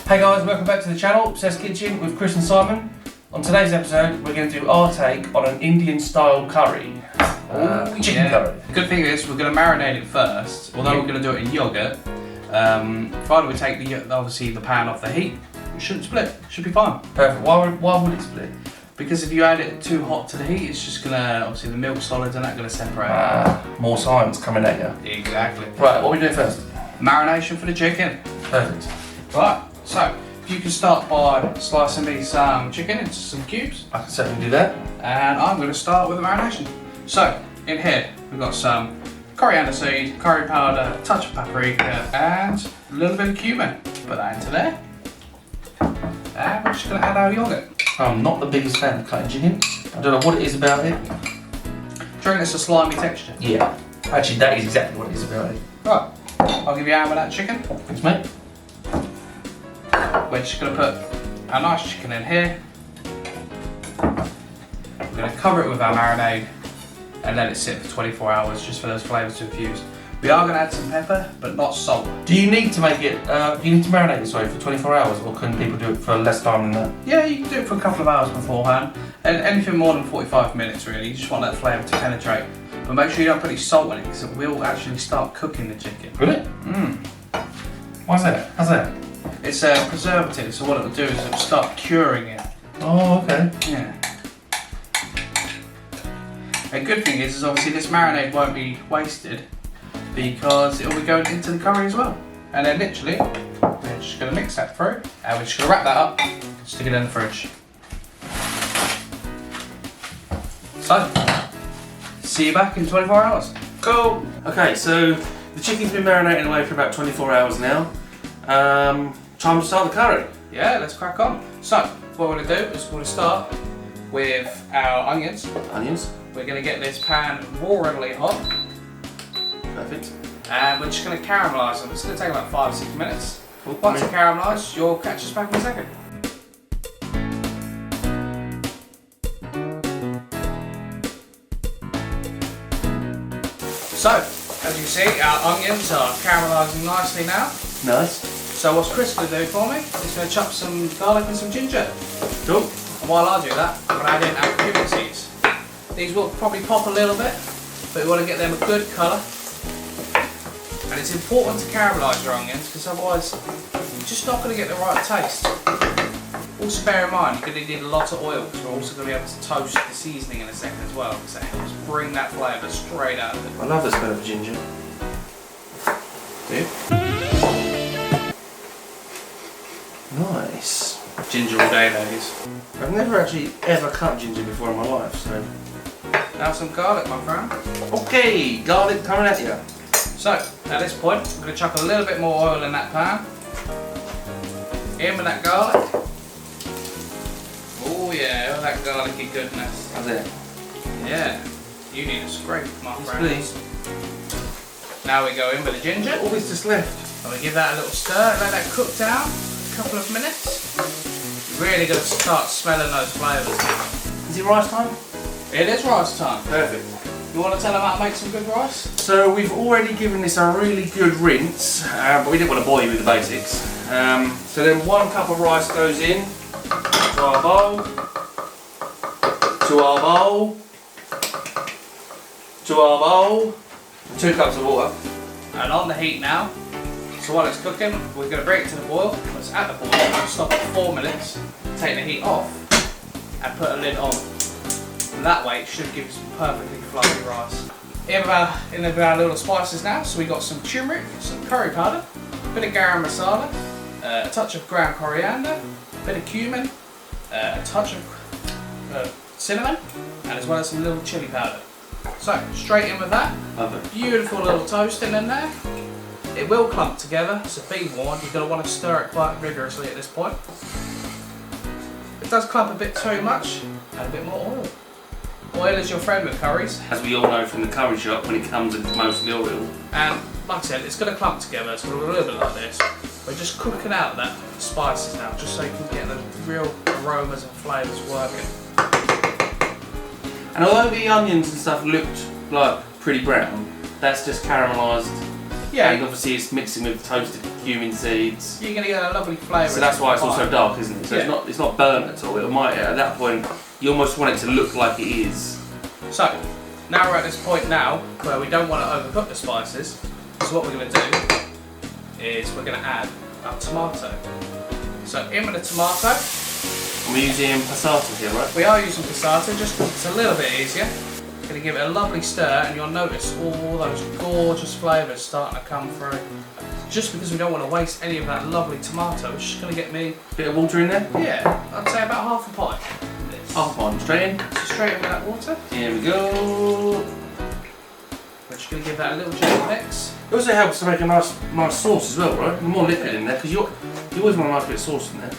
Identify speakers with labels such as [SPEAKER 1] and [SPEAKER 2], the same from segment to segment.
[SPEAKER 1] Hey guys, welcome back to the channel, Seth's Kitchen with Chris and Simon. On today's episode, we're going to do our take on an Indian style curry. Chicken curry.
[SPEAKER 2] Good thing is, we're going to marinate it first, although we're going to do it in yoghurt. Finally, we take obviously the pan off the heat. It shouldn't split, should be fine.
[SPEAKER 1] Perfect. Why would it split?
[SPEAKER 2] Because if you add it too hot to the heat, it's just going to, obviously the milk solids and that going to separate.
[SPEAKER 1] More science coming at you.
[SPEAKER 2] Exactly.
[SPEAKER 1] Right, what are we doing first?
[SPEAKER 2] Marination for the chicken.
[SPEAKER 1] Perfect.
[SPEAKER 2] Right, so if you can start by slicing me some chicken into some cubes.
[SPEAKER 1] I can certainly do that.
[SPEAKER 2] And I'm going to start with the marination. So, in here, we've got some coriander seed, curry powder, a touch of paprika, and a little bit of cumin. Put that into there. And we're just going to add our yoghurt.
[SPEAKER 1] I'm not the biggest fan of cutting chicken. I don't know what it is about it.
[SPEAKER 2] Do you reckon it's a slimy texture?
[SPEAKER 1] Yeah. Actually, that is exactly what it is about it.
[SPEAKER 2] Right, I'll give you a hand with that chicken.
[SPEAKER 1] Thanks, mate.
[SPEAKER 2] We're just going to put our nice chicken in here. We're going to cover it with our marinade and let it sit for 24 hours just for those flavours to infuse. We are going to add some pepper, but not salt.
[SPEAKER 1] Do you need to make it, you need to marinate it, sorry, for 24 hours, or can people do it for less time than that?
[SPEAKER 2] Yeah, you can do it for a couple of hours beforehand. And anything more than 45 minutes really, you just want that flavour to penetrate. But make sure you don't put any salt in it, because it will actually start cooking the chicken.
[SPEAKER 1] Will it? Why's that? How's that?
[SPEAKER 2] It's a preservative, so what it will do is it will start curing it.
[SPEAKER 1] Oh, okay.
[SPEAKER 2] Yeah. A good thing is obviously this marinade won't be wasted because it will be going into the curry as well. And then literally, we're just going to mix that through and we're just going to wrap that up, stick it in the fridge. So, see you back in 24 hours.
[SPEAKER 1] Cool. Okay, so the chicken's been marinating away for about 24 hours now. Time to start the curry.
[SPEAKER 2] Yeah, let's crack on. So, what we're going to do is we're going to start with our onions.
[SPEAKER 1] Onions.
[SPEAKER 2] We're going to get this pan roaringly hot.
[SPEAKER 1] Perfect.
[SPEAKER 2] And we're just going to caramelise them. It's going to take about 5 or 6 minutes.
[SPEAKER 1] Cool.
[SPEAKER 2] Once it's caramelised, you'll catch us back in a second. So, as you can see, our onions are caramelising nicely now.
[SPEAKER 1] Nice.
[SPEAKER 2] So what's Chris going to do for me is going to chop some garlic and some ginger.
[SPEAKER 1] Cool.
[SPEAKER 2] And while I do that, I'm going to add in our cumin seeds. These will probably pop a little bit, but we want to get them a good colour. And it's important to caramelise your onions, because otherwise you're just not going to get the right taste. Also bear in mind, you're going to need a lot of oil, because we're also going to be able to toast the seasoning in a second as well, because it helps bring that flavour straight out of it.
[SPEAKER 1] I love the smell of ginger.
[SPEAKER 2] Do you?
[SPEAKER 1] Nice.
[SPEAKER 2] Ginger all day, ladies.
[SPEAKER 1] I've never actually ever cut ginger before in my life, so.
[SPEAKER 2] Now some garlic, my friend.
[SPEAKER 1] Okay, garlic coming at you.
[SPEAKER 2] So, at this point, I'm going to chuck a little bit more oil in that pan. In with that garlic. Oh yeah, all that garlicky goodness.
[SPEAKER 1] How's that?
[SPEAKER 2] Yeah, you need a scrape, my
[SPEAKER 1] Yes,
[SPEAKER 2] friend.
[SPEAKER 1] please.
[SPEAKER 2] Now we go in with the ginger.
[SPEAKER 1] All is just left.
[SPEAKER 2] And we give that a little stir, let that cook down a couple of minutes. You're really going to start smelling those flavours.
[SPEAKER 1] Is it rice time?
[SPEAKER 2] It is rice time.
[SPEAKER 1] Perfect.
[SPEAKER 2] You want to tell them how to make some good rice?
[SPEAKER 1] So we've already given this a really good rinse, but we didn't want to bore you with the basics. So then 1 cup of rice goes in to our bowl, to our bowl, to our bowl, and 2 cups of water.
[SPEAKER 2] And on the heat now. So while it's cooking, we're going to bring it to the boil. It's at the boil, we're going to stop it for 4 minutes, take the heat off, and put a lid on. And that way it should give you some perfectly fluffy rice. In with our little spices now, so we got some turmeric, some curry powder, a bit of garam masala, a touch of ground coriander, a bit of cumin, a touch of cinnamon, and as well as some little chili powder. So straight in with that.
[SPEAKER 1] Love it.
[SPEAKER 2] Beautiful little toasting in there. It will clump together, so be warned, you're going to want to stir it quite vigorously at this point. If it does clump a bit too much, add a bit more oil. Oil is your friend with curries.
[SPEAKER 1] As we all know from the curry shop, when it comes it's mostly oil.
[SPEAKER 2] And like I said, it's going to clump together, so we'll do a little bit like this. We're just cooking out that spices now, just so you can get the real aromas and flavours working.
[SPEAKER 1] And although the onions and stuff looked like pretty brown, that's just caramelised.
[SPEAKER 2] Yeah.
[SPEAKER 1] And obviously it's mixing with the toasted cumin seeds.
[SPEAKER 2] You're going to get a lovely flavour.
[SPEAKER 1] So that's why it's also dark, isn't it? So it's not burnt at all. It might, at that point, you almost want it to look like it is.
[SPEAKER 2] So, now we're at this point now where we don't want to overcook the spices. So what we're going to do is we're going to add our tomato. So in with the tomato.
[SPEAKER 1] And we're using passata here, right?
[SPEAKER 2] We are using passata just because it's a little bit easier. Going to give it a lovely stir, and you'll notice all those gorgeous flavours starting to come through. Just because we don't want to waste any of that lovely tomato, it's just going to get me...
[SPEAKER 1] Bit of water in there?
[SPEAKER 2] Yeah, I'd say about half a pint.
[SPEAKER 1] Half a pint, straight in?
[SPEAKER 2] So straight in with that water.
[SPEAKER 1] Here we go.
[SPEAKER 2] We're just going to give that a little gentle mix.
[SPEAKER 1] It also helps to make a nice sauce as well, right? More liquid in there, because you always want a nice bit of sauce in there.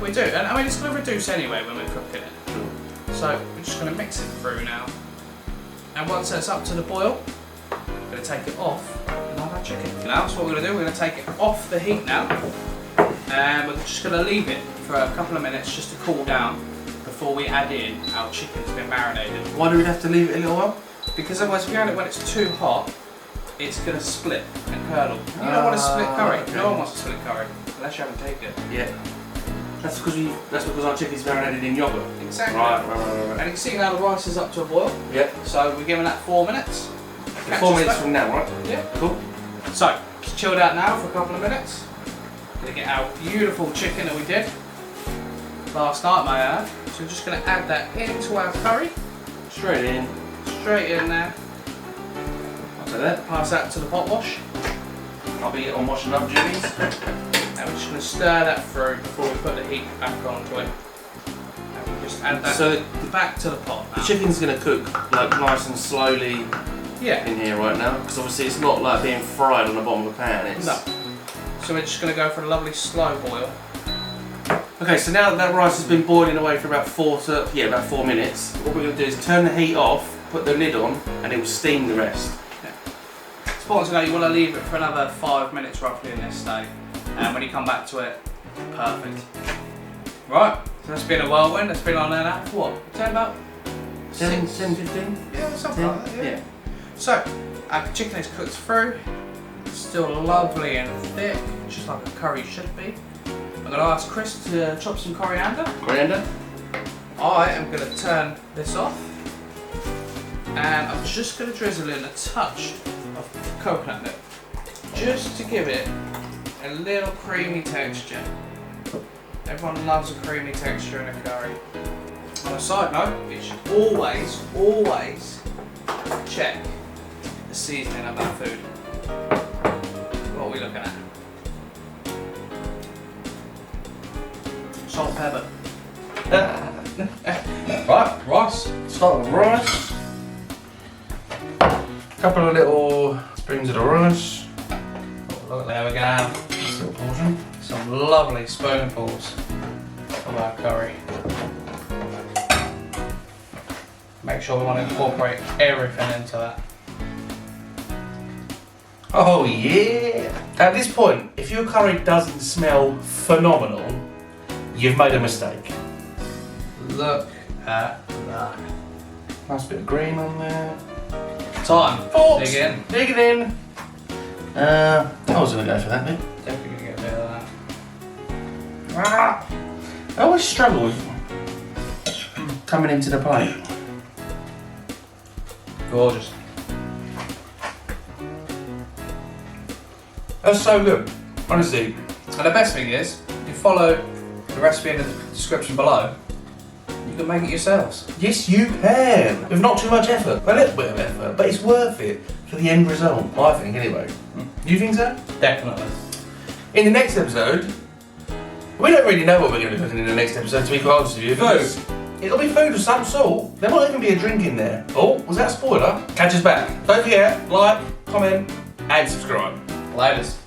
[SPEAKER 2] We do, and I mean it's going to reduce anyway when we're cooking it.
[SPEAKER 1] Sure.
[SPEAKER 2] So we're just going to mix it through now. And once it's up to the boil, we're going to take it off and have our chicken. Now, so what we're going to do, we're going to take it off the heat now. And we're just going to leave it for a couple of minutes just to cool down before we add in our chicken that's been marinated.
[SPEAKER 1] Why do we have to leave it a little while?
[SPEAKER 2] Because otherwise if you add it when it's too hot, it's going to split and curdle. You don't want to split curry.
[SPEAKER 1] Okay.
[SPEAKER 2] No one wants to split curry unless you haven't taken it.
[SPEAKER 1] Yeah. That's because our chicken's marinated in yoghurt.
[SPEAKER 2] Exactly.
[SPEAKER 1] Right.
[SPEAKER 2] And you can see now the rice is up to a boil.
[SPEAKER 1] Yeah.
[SPEAKER 2] So we're giving that 4 minutes.
[SPEAKER 1] 4 minutes from now, right?
[SPEAKER 2] Yeah.
[SPEAKER 1] Cool.
[SPEAKER 2] So, it's chilled out now for a couple of minutes. Gonna get our beautiful chicken that we did last night, may I add. So we're just gonna add that into our curry.
[SPEAKER 1] Straight in.
[SPEAKER 2] Straight in there.
[SPEAKER 1] Like that.
[SPEAKER 2] Pass that to the pot wash.
[SPEAKER 1] I'll be on washing up duties.
[SPEAKER 2] And we're just going to stir that through before we put the heat back onto it. And we just add that back to the pot now.
[SPEAKER 1] The chicken's going to cook like nice and slowly in here right now, because obviously it's not like being fried on the bottom of the pan.
[SPEAKER 2] No. So we're just going to go for a lovely slow boil.
[SPEAKER 1] Okay, so now that rice has been boiling away for about 4 minutes, what we're going to do is turn the heat off, put the lid on, and it will steam the rest.
[SPEAKER 2] It's important to know you want to leave it for another 5 minutes roughly in this state. And when you come back to it, perfect. Right, so that's been a whirlwind. It's been on there now for what? Say about
[SPEAKER 1] 10, 15?
[SPEAKER 2] Yeah, something like that.
[SPEAKER 1] Yeah.
[SPEAKER 2] So, our chicken is cooked through. It's still lovely and thick, just like a curry should be. I'm going to ask Chris to chop some coriander.
[SPEAKER 1] Coriander?
[SPEAKER 2] I am going to turn this off. And I'm just going to drizzle in a touch of coconut milk. Just to give it a little creamy texture. Everyone loves a creamy texture in a curry. On a side note, you should always check the seasoning of that food. What are we looking at? Salt and pepper. Right, rice.
[SPEAKER 1] Start with rice. Couple of little spoons of the rice.
[SPEAKER 2] Oh, look, there we go.
[SPEAKER 1] Little portion.
[SPEAKER 2] Some lovely spoonfuls of our curry. Make sure we want to incorporate everything into that.
[SPEAKER 1] Oh yeah! At this point, if your curry doesn't smell phenomenal, you've made a mistake.
[SPEAKER 2] Look at that.
[SPEAKER 1] Nice bit of green on there.
[SPEAKER 2] Time.
[SPEAKER 1] Forks.
[SPEAKER 2] Dig in.
[SPEAKER 1] Dig it in. I was going to go for that bit.
[SPEAKER 2] Definitely gonna get a bit of that.
[SPEAKER 1] Ah, I always struggle with coming into the plate.
[SPEAKER 2] Gorgeous.
[SPEAKER 1] That's so good, honestly.
[SPEAKER 2] And the best thing is, if you follow the recipe in the description below, you can make it yourselves.
[SPEAKER 1] Yes, you can. With not too much effort. A little bit of effort, but it's worth it for the end result, I think, anyway. You think so?
[SPEAKER 2] Definitely.
[SPEAKER 1] In the next episode, we don't really know what we're going to be cooking in the next episode, to be quite honest with you.
[SPEAKER 2] Food.
[SPEAKER 1] It'll be food of some sort. There might even be a drink in there. Oh, was that a spoiler? Catch us back. Don't forget, like, comment, and subscribe.
[SPEAKER 2] Latest.